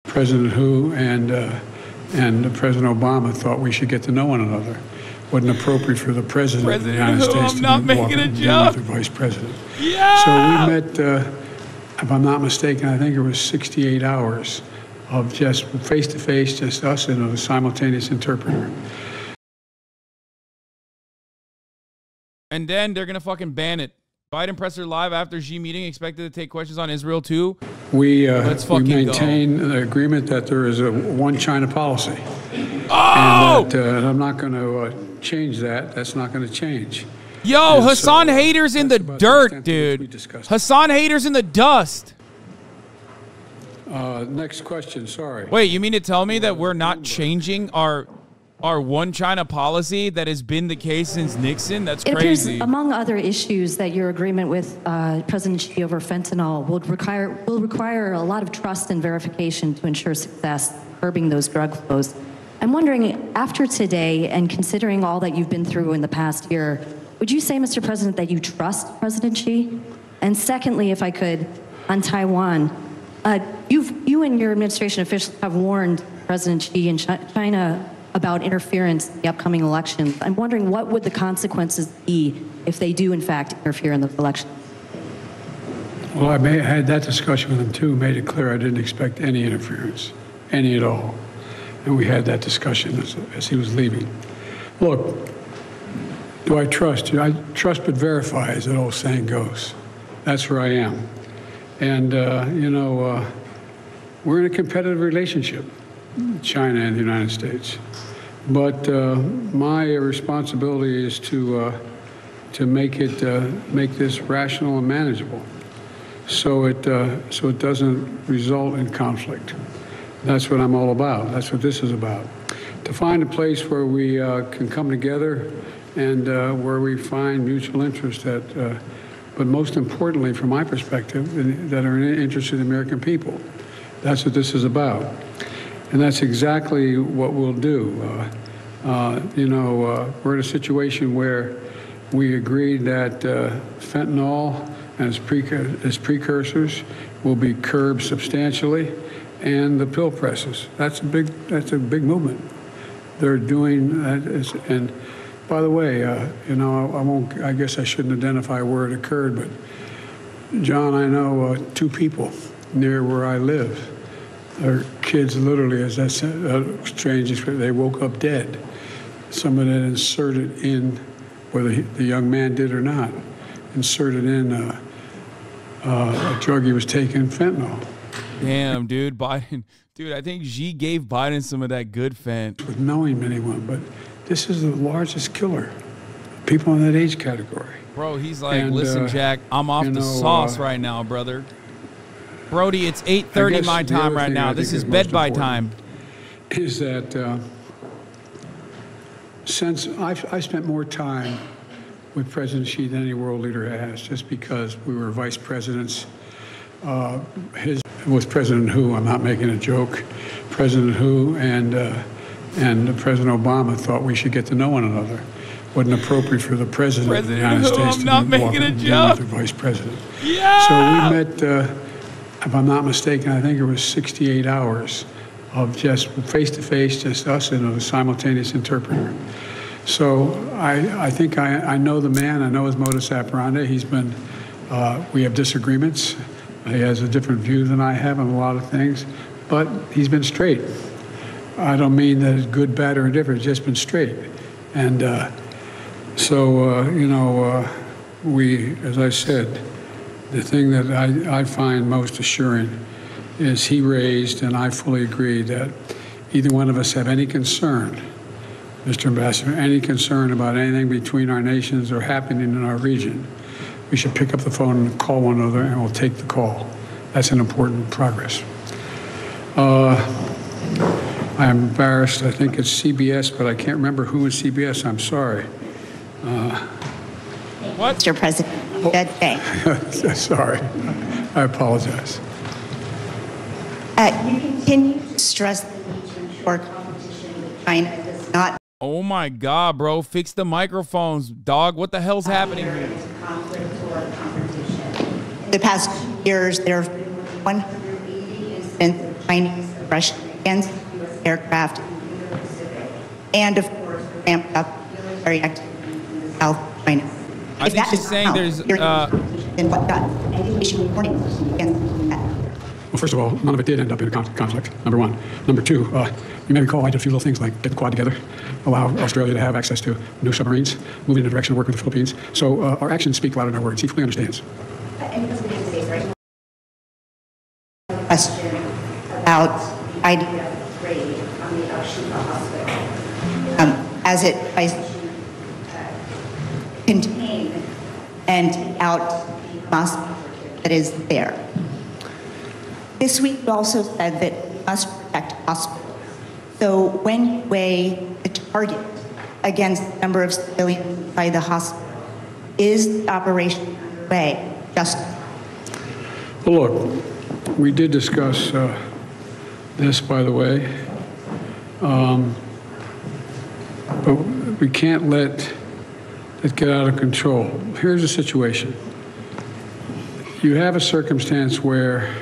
President Hu and President Obama thought we should get to know one another. Wasn't appropriate for the President of the United States to be walking with the Vice President. Yeah! So we met, if I'm not mistaken, I think it was 68 hours of just face-to-face, just us and a simultaneous interpreter. And then they're going to fucking ban it. Biden presser live after Xi meeting, expected to take questions on Israel too. We maintain an agreement that there is a one China policy. Oh! And that I'm not going to change that. That's not going to change. Yo, And Hasan so, haters in the dirt, dude. Hasan haters in the dust. Next question, sorry. Wait, you mean to tell me that we're not changing our one China policy that has been the case since Nixon? That's crazy. It appears, among other issues, that your agreement with President Xi over fentanyl will require a lot of trust and verification to ensure success, curbing those drug flows. I'm wondering, after today and considering all that you've been through in the past year, would you say, Mr. President, that you trust President Xi? And secondly, if I could, on Taiwan, you and your administration officials have warned President Xi and China about interference in the upcoming elections. I'm wondering, what would the consequences be if they do, in fact, interfere in those elections? Well, I had that discussion with him, too, made it clear I didn't expect any interference, any at all. And we had that discussion as he was leaving. Look, do I trust you? I trust but verify, as that old saying goes. That's where I am. And, we're in a competitive relationship, China and the United States. But my responsibility is to make this rational and manageable, so it doesn't result in conflict. That's what I'm all about. That's what this is about. To find a place where we can come together and where we find mutual interest but most importantly, from my perspective, that are in the interest of the American people. That's what this is about. And that's exactly what we'll do. We're in a situation where we agreed that fentanyl and its precursors will be curbed substantially, and the pill presses. That's a big movement. They're doing that, and by the way, I guess I shouldn't identify where it occurred, but John, I know 2 people near where I live. Their kids literally, as I said, strange, they woke up dead. Someone had inserted in, whether the young man did or not, inserted in a drug he was taking, fentanyl. Damn, dude, Biden. Dude, I think Xi gave Biden some of that good fent. With knowing anyone, but this is the largest killer. People in that age category. Bro, he's like, listen, Jack, I'm off the sauce right now, brother. Brody, it's 8:30 my time right now. This is bed by time. Is that since I spent more time with President Xi than any world leader has, just because we were vice presidents. With President Hu, I'm not making a joke. President Hu and President Obama thought we should get to know one another. Wasn't appropriate for the President of the United States to be walking with the Vice President. Yeah! So we met, if I'm not mistaken, I think it was 68 hours of just face-to-face, just us and a simultaneous interpreter. So I think I know the man. I know his modus operandi. He's been, we have disagreements. He has a different view than I have on a lot of things, but he's been straight. I don't mean that it's good, bad, or indifferent. It's just been straight. And we, as I said, the thing that I find most assuring is he raised, and I fully agree, that either one of us have any concern, Mr. Ambassador, any concern about anything between our nations or happening in our region, we should pick up the phone and call one another, and we'll take the call. That's an important progress. I'm embarrassed. I think it's CBS, but I can't remember who is CBS. I'm sorry. What? Mr. President, that day. Sorry. I apologize. You continue to stress the need to ensure competition with China does not. Oh my God, bro! Fix the microphones, dog. What the hell's happening here? Conflict or competition. In the past 2 years, there have been 180 incidents of Chinese aggression against U.S. aircraft in the Pacific, and of course ramped up military activity in the South China Sea. I think she's saying there's then what does? And you issue a warning against that. Well, first of all, none of it did end up in a conflict, number one. Number two, you may recall I did a few little things like get the Quad together, allow Australia to have access to new submarines, moving in the direction of working with the Philippines. So our actions speak louder than our words. He fully understands. Question about the idea of trade on the Al-Shifa hospital, as it tries to contain and take out the Hamas that is there. This week, you also said that we must protect hospitals. So when you weigh the target against the number of civilians by the hospital, is the operation underway justified? Well, look, we did discuss this, by the way, but we can't let it get out of control. Here's the situation. You have a circumstance where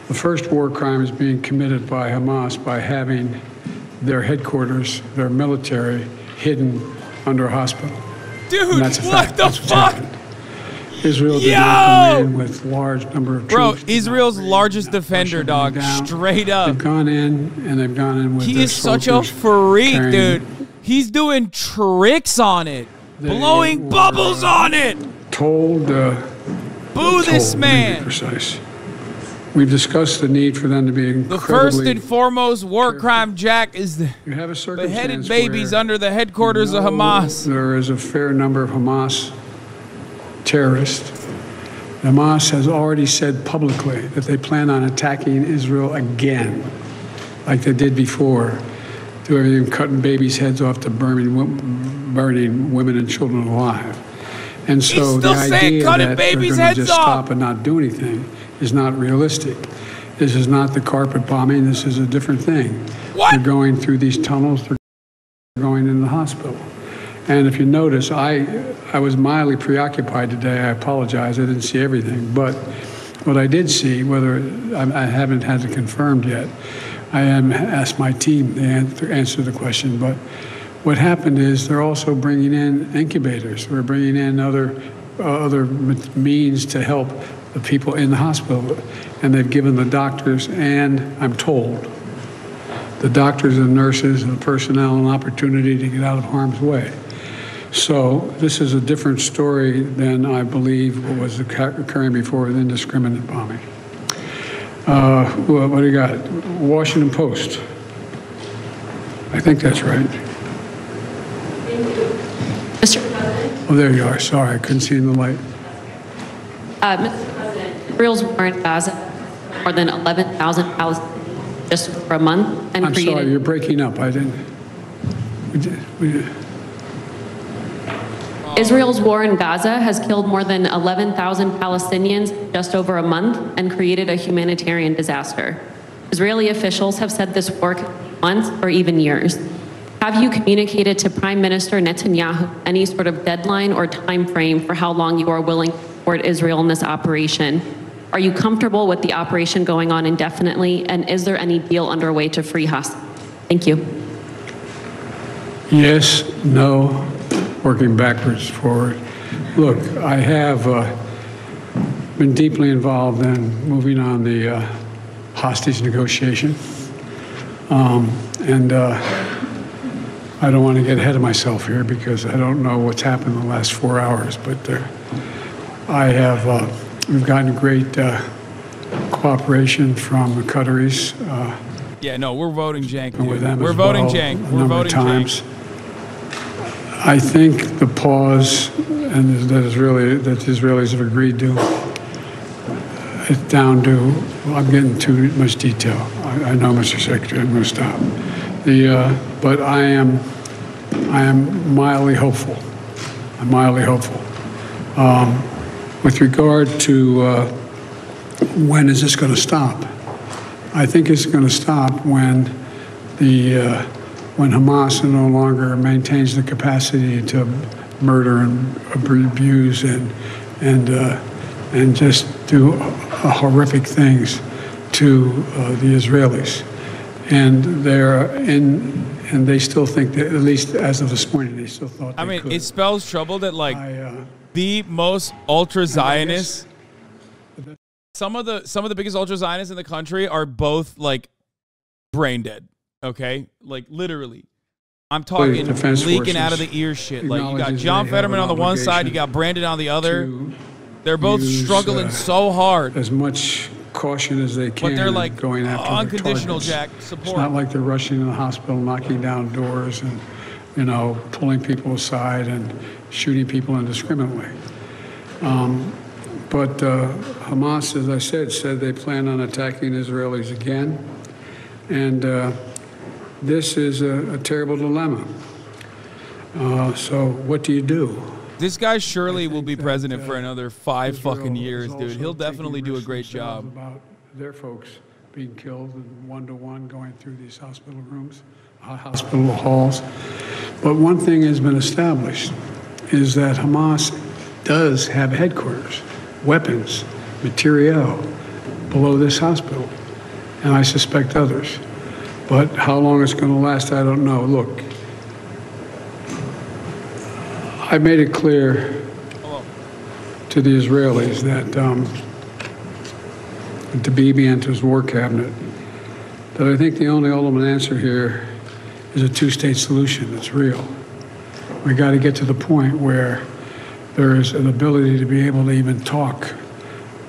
the first war crime is being committed by Hamas by having their headquarters, their military, hidden under a hospital. Dude, what the fuck? Israel did not come in with large number of troops. Bro, Israel's largest defender, dog. Straight up. They've gone in, and they've gone in with He is such a freak, dude. He's doing tricks on it. Blowing bubbles on it. Boo this man. Precise. We've discussed the need for them to be incredibly... The first and foremost war crime, Jack, is the you have a beheaded babies under the headquarters of Hamas. There is a fair number of Hamas terrorists. Hamas has already said publicly that they plan on attacking Israel again, like they did before, to everything cutting babies' heads off to burning women and children alive. And so the idea that they're going to just stop and not do anything is not realistic. This is not the carpet bombing. This is a different thing. What? They're going through these tunnels. They're going in the hospital. And if you notice, I was mildly preoccupied today. I apologize. I didn't see everything. But what I did see, whether I haven't had it confirmed yet, I haven't asked my team to answer the question. But what happened is they're also bringing in incubators. We're bringing in other means to help the people in the hospital. And they've given the doctors and, I'm told, the doctors and nurses and the personnel an opportunity to get out of harm's way. So this is a different story than I believe what was occurring before with indiscriminate bombing. What do you got? Washington Post. I think that's right. Mr. President. Oh, there you are. Sorry, I couldn't see in the light. Mr. President, Israel's war in Gaza, more than 11,000 Palestinians just for a month, and I'm sorry, you're breaking up. I didn't. Israel's war in Gaza has killed more than 11,000 Palestinians just over a month and created a humanitarian disaster. Israeli officials have said this war could take months or even years. Have you communicated to Prime Minister Netanyahu any sort of deadline or time frame for how long you are willing to support Israel in this operation? Are you comfortable with the operation going on indefinitely, and is there any deal underway to free Hasan? Thank you. Yes, no, working backwards, forward. Look, I have been deeply involved in moving on the hostage negotiation. I don't want to get ahead of myself here because I don't know what's happened in the last 4 hours, but we've gotten great cooperation from the Qataris. Yeah, no, we're voting jank. With them we're as voting well, jank. a We're number voting of times. jank. I think the pause and that Israelis have agreed to, it's down to, well, I'm getting too much detail. I know, Mr. Secretary, I'm going to stop. But I am mildly hopeful. I'm mildly hopeful. With regard to when is this going to stop, I think it's going to stop when when Hamas no longer maintains the capacity to murder and abuse and just do horrific things to the Israelis. And and they still think that, at least as of this morning, they still thought they could. It spells trouble that the most ultra-Zionists, some of the biggest ultra-Zionists in the country are both brain dead. Okay, literally. I'm talking leaking out of the ear shit. You got John Fetterman on the one side, you got Brandon on the other. They're both struggling so hard. As much caution as they can. But they're going after unconditional, their targets. Jack, support. It's not like they're rushing in the hospital, knocking down doors, and pulling people aside and shooting people indiscriminately. But Hamas, as I said they plan on attacking Israelis again, and this is a terrible dilemma. So what do you do? This guy surely will be president for another 5 fucking years, dude. He'll definitely do a great job. About their folks being killed one-to-one going through these hospital rooms, hospital halls. But one thing has been established is that Hamas does have headquarters, weapons, materiel below this hospital, and I suspect others. But how long it's going to last, I don't know. Look, I made it clear to the Israelis that to Bibi and to his war cabinet that I think the only ultimate answer here is a two-state solution that's real. We got to get to the point where there is an ability to be able to even talk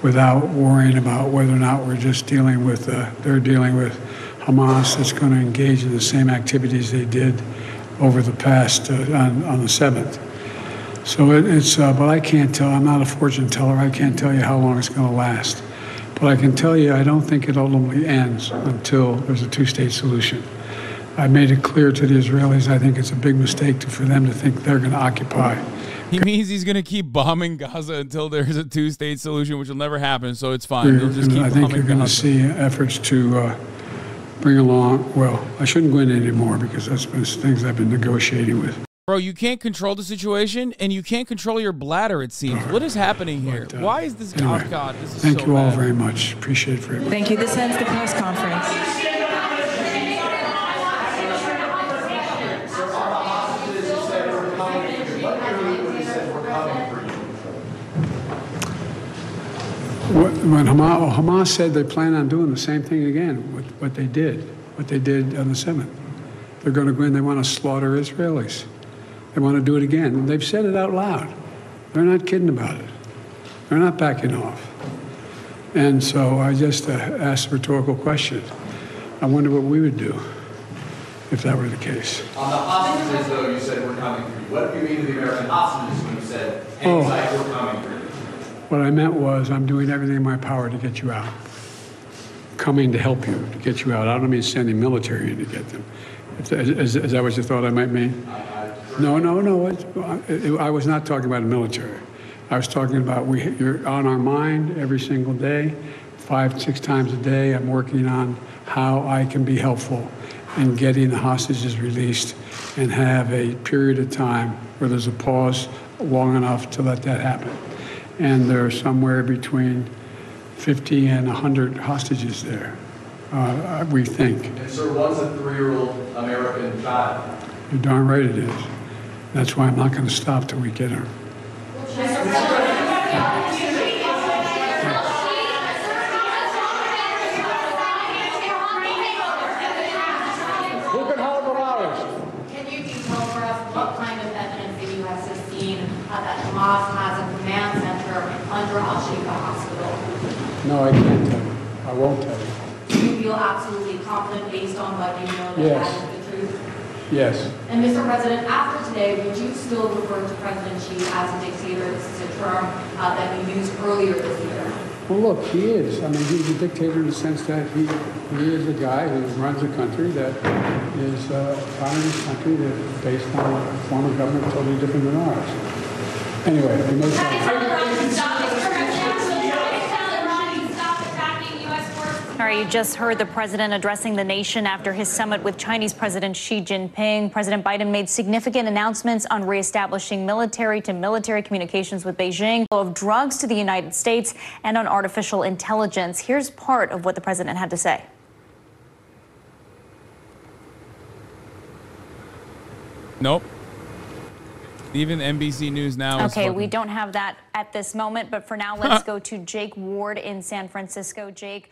without worrying about whether or not we're just dealing with, they're dealing with Hamas that's going to engage in the same activities they did over the past, on the 7th. So it's, but I can't tell, I'm not a fortune teller, I can't tell you how long it's going to last. But I can tell you I don't think it ultimately ends until there's a two-state solution. I made it clear to the Israelis I think it's a big mistake for them to think they're going to occupy. He means he's going to keep bombing Gaza until there's a two-state solution, which will never happen, so it's fine. They'll just keep I think you're going to see efforts to bring along, well, I shouldn't go into it anymore because that's been things I've been negotiating with. Bro, you can't control the situation, and you can't control your bladder, it seems. What is happening here? Why is this? Anyway, oh, God, this is thank so you all bad. very much. Appreciate it very much. Thank you. This ends the press conference. When Hamas said they plan on doing the same thing again, what they did on the 7th. They're going to go in, they want to slaughter Israelis. They want to do it again. And they've said it out loud. They're not kidding about it. They're not backing off. And so I just asked a rhetorical question. I wonder what we would do if that were the case. On the hostages, though, you said we're coming for you. What do you mean to the American hostages when you said, hang tight, we're coming for you? What I meant was I'm doing everything in my power to get you out. Coming to help you, to get you out. I don't mean sending military in to get them. Is that what you thought I might mean? No. I was not talking about the military. I was talking about you're on our mind every single day, 5, 6 times a day. I'm working on how I can be helpful in getting the hostages released and have a period of time where there's a pause long enough to let that happen. And there are somewhere between 50 and 100 hostages there, we think. And sir, one's a 3-year-old American child. You're darn right it is. That's why I'm not going to stop till we get her. Can you detail for us what kind of evidence the U.S. has seen that Hamas has a command center under Al-Shifa Hospital? No, I can't tell you. I won't tell you. Do you feel absolutely confident based on what you know that Yes. that is the truth? Yes. And Mr. President, after today, would you still refer to President Xi as a dictator? This is a term that you used earlier this year. Well, look, he is. I mean, he's a dictator in the sense that he is a guy who runs a country that is a communist country that is based on a form of government totally different than ours. Anyway, we may Stop attacking U.S. forces. All Valerie, you just heard the president addressing the nation after his summit with Chinese President Xi Jinping. President Biden made significant announcements on reestablishing military-to-military communications with Beijing, of drugs to the United States, and on artificial intelligence. Here's part of what the president had to say. Nope. Even NBC News now is Okay, we don't have that at this moment, but for now, let's go to Jake Ward in San Francisco. Jake,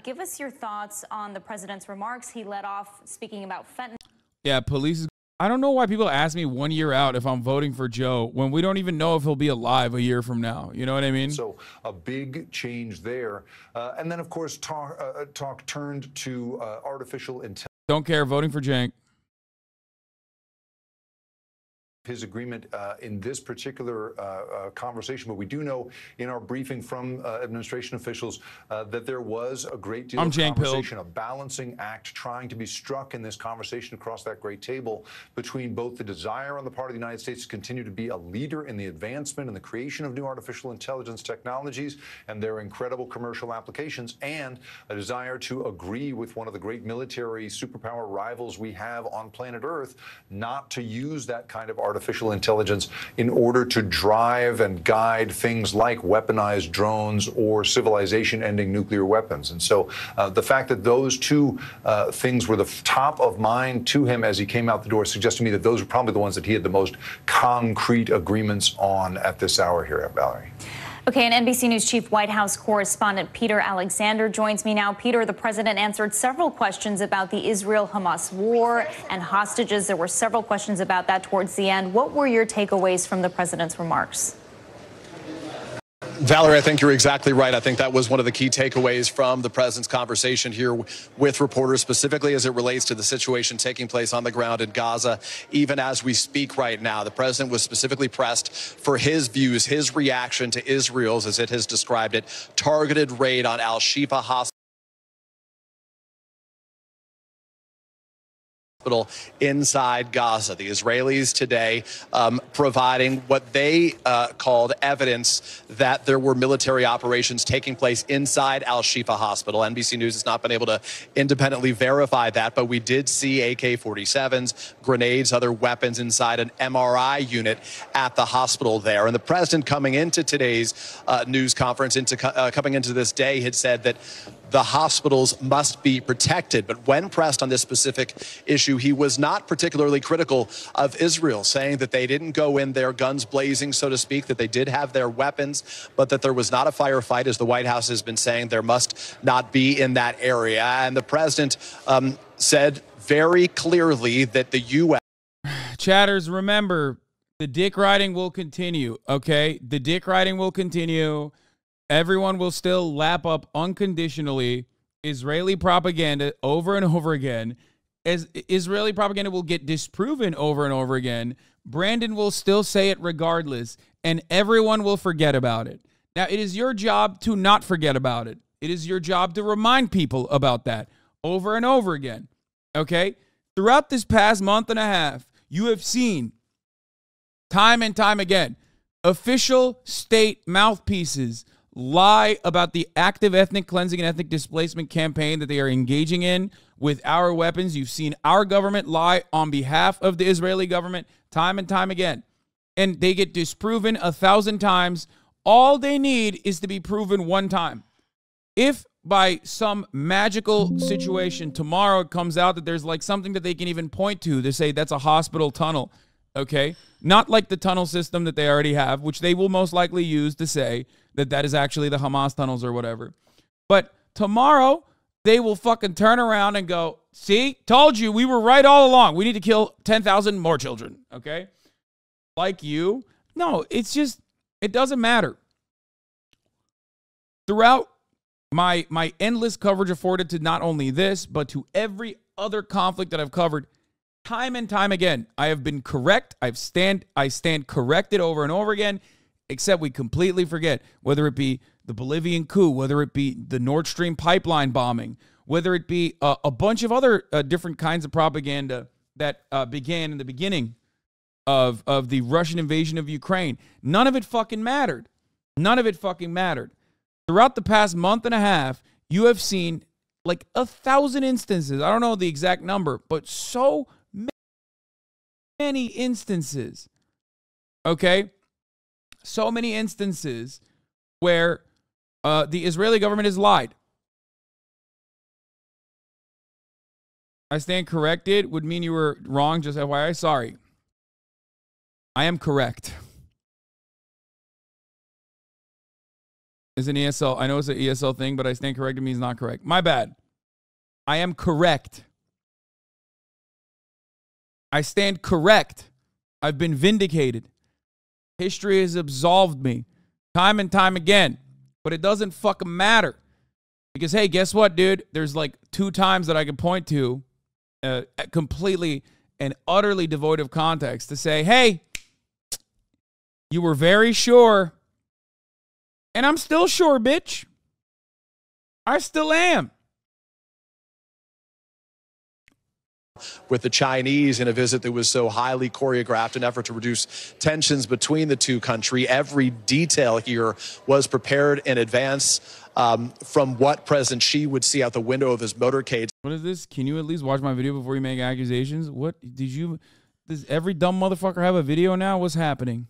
give us your thoughts on the president's remarks. He led off speaking about fentanyl. Yeah, police. I don't know why people ask me 1 year out if I'm voting for Joe when we don't even know if he'll be alive a year from now. You know what I mean? So a big change there. And then, of course, talk turned to artificial intelligence. Don't care. Voting for Jank. His agreement in this particular conversation, but we do know in our briefing from administration officials that there was a great deal of conversation, a balancing act trying to be struck in this conversation across that great table between both the desire on the part of the United States to continue to be a leader in the advancement and the creation of new artificial intelligence technologies and their incredible commercial applications, and a desire to agree with one of the great military superpower rivals we have on planet Earth not to use that kind of artificial intelligence in order to drive and guide things like weaponized drones or civilization-ending nuclear weapons. And so the fact that those two things were the top of mind to him as he came out the door suggests to me that those were probably the ones that he had the most concrete agreements on at this hour here, Valerie. Okay, and NBC News Chief White House correspondent Peter Alexander joins me now. Peter, the president answered several questions about the Israel-Hamas war and hostages. There were several questions about that towards the end. What were your takeaways from the president's remarks? Valerie, I think you're exactly right. I think that was one of the key takeaways from the president's conversation here with reporters, specifically as it relates to the situation taking place on the ground in Gaza. Even as we speak right now, the president was specifically pressed for his views, his reaction to Israel's, as it has described it, targeted raid on Al-Shifa hospital inside Gaza. The Israelis today providing what they called evidence that there were military operations taking place inside Al-Shifa hospital. NBC News has not been able to independently verify that, but we did see AK-47s, grenades, other weapons inside an MRI unit at the hospital there. And the president, coming into today's news conference, coming into this day, had said that the hospitals must be protected. But when pressed on this specific issue, he was not particularly critical of Israel, saying that they didn't go in there guns blazing, so to speak, that they did have their weapons, but that there was not a firefight, as the White House has been saying. There must not be in that area. And the president said very clearly that the U.S. Chatters, remember, the dick riding will continue, okay? The dick riding will continue. Everyone will still lap up unconditionally Israeli propaganda over and over again. As Israeli propaganda will get disproven over and over again, Brandon will still say it regardless, and everyone will forget about it. Now, it is your job to not forget about it. It is your job to remind people about that over and over again, okay? Throughout this past month and a half, you have seen time and time again official state mouthpieces lie about the active ethnic cleansing and ethnic displacement campaign that they are engaging in with our weapons. You've seen our government lie on behalf of the Israeli government time and time again, and they get disproven 1,000 times. All they need is to be proven one time. If by some magical situation tomorrow it comes out that there's like something that they can even point to say that's a hospital tunnel, okay? Not like the tunnel system that they already have, which they will most likely use to say that that is actually the Hamas tunnels or whatever. But tomorrow, they will fucking turn around and go, see, told you, we were right all along. We need to kill 10,000 more children, okay? Like you. No, it's just, it doesn't matter. Throughout my endless coverage afforded to not only this, but to every other conflict that I've covered, time and time again, I have been correct. I stand corrected over and over again, except we completely forget, whether it be the Bolivian coup, whether it be the Nord Stream pipeline bombing, whether it be a bunch of other different kinds of propaganda that began in the beginning of the Russian invasion of Ukraine. None of it fucking mattered. None of it fucking mattered. Throughout the past month and a half, you have seen like 1,000 instances. I don't know the exact number, but so many instances. Okay? So many instances where the Israeli government has lied. I stand corrected would mean you were wrong, just FYI. Sorry. I am correct. Is an ESL. I know it's an ESL thing, but I stand corrected means not correct. My bad. I am correct. I stand correct. I've been vindicated. History has absolved me time and time again. But it doesn't fucking matter. Because, hey, guess what, dude? There's like 2 times that I can point to completely and utterly devoid of context to say, hey, you were very sure. And I'm still sure, bitch. I still am. With the Chinese in a visit that was so highly choreographed, an effort to reduce tensions between the two countries. Every detail here was prepared in advance from what President Xi would see out the window of his motorcade. What is this? Can you at least watch my video before you make accusations? What did you... Does every dumb motherfucker have a video now? What's happening?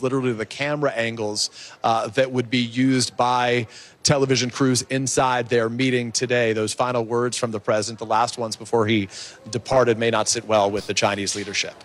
Literally the camera angles that would be used by television crews inside their meeting today. Those final words from the president, the last ones before he departed, may not sit well with the Chinese leadership.